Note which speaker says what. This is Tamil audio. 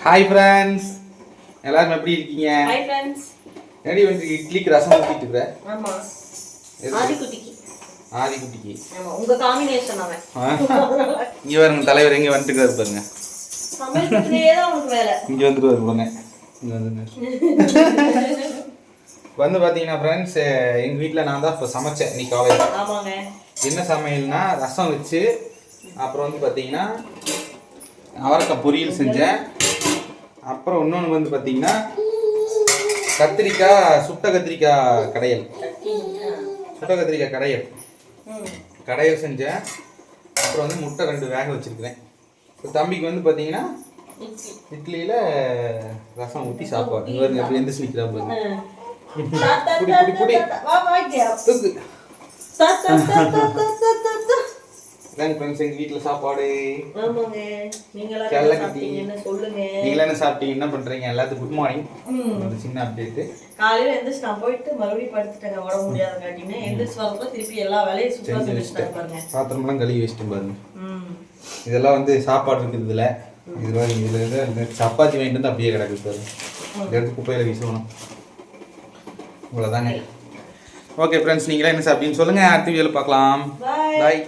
Speaker 1: ஹாய் ஃப்ரெண்ட்ஸ், எல்லாரும் எப்படி இருக்கீங்க?
Speaker 2: Hi friends.
Speaker 1: ரெடி வந்து இட்லிக்கு ரசம் ஊத்திட்டு இருக்கற.
Speaker 2: ஆமா. ஆதி குட்டிக்கு.
Speaker 1: ஆமா,
Speaker 2: உங்க காம்பினேஷன் அவன்.
Speaker 1: இங்க பாருங்க, தலைவர் எங்க வந்துட்டாரு பாருங்க.
Speaker 2: சமையல்லே தான் உங்களுக்கு வேலை.
Speaker 1: இங்க வந்துருவாரு பாருங்க. இங்க வந்துங்க. வந்து பாத்தீங்கன்னா ஃப்ரெண்ட்ஸ், எங்க வீட்ல நான் தான் இப்ப சமைச்சேன் இன்னைக்கு காலையில.
Speaker 2: ஆமாங்க. என்ன
Speaker 1: சமையல்னா ரசம் வச்சு, அப்புறம் வந்து பாத்தீங்கன்னா அவரைக்காய் பொரியல் செஞ்சேன். அப்புறம் இன்னொன்று வந்து பார்த்தீங்கன்னா சுட்ட கத்திரிக்காய் கடையல் செஞ்சேன். அப்புறம் வந்து முட்டை 2 வேக வச்சிருக்கிறேன். இப்போ தம்பிக்கு வந்து பார்த்தீங்கன்னா இட்லியில் ரசம் ஊற்றி சாப்பாடு. இவருங்க எப்படி எந்திரிச்சு நிற்கிறா பாருங்க. எங்க வீட்டுல சாப்பாடு. நீங்களா என்ன சாப்பிட்டீங்க, என்ன பண்றீங்க? எல்லாத்துக்கும் குட் மார்னிங். ஒரு சின்ன அப்டேட்.
Speaker 2: காலையில எந்திரிச்சு நான் போயிட்டு மறுபடியும் படுத்துட்டேங்க, உடம்பு முடியாத காட்டினே. எந்திரிச்சு வரப்ப திருப்பி எல்லா வேலையும் சுத்தமா செஞ்சுட்டேன் பாருங்க.
Speaker 1: பாத்திரம்லாம் கழுவி வச்சுட்டு பாருங்க. இதெல்லாம் வந்து சாப்பாடு இருக்குது இதுல. இதுல சப்பாத்தி வாங்கிட்டு வந்து அப்படியே கிடக்குது பாருங்க. இந்த இடத்து குப்பையில வீசணும். இவ்வளவுதாங்க. ஓகே ஃப்ரெண்ட்ஸ், நீங்களா என்ன சாப்பிட்டீங்கன்னு சொல்லுங்க. அடுத்த வீடியோல பார்க்கலாம். பாய்.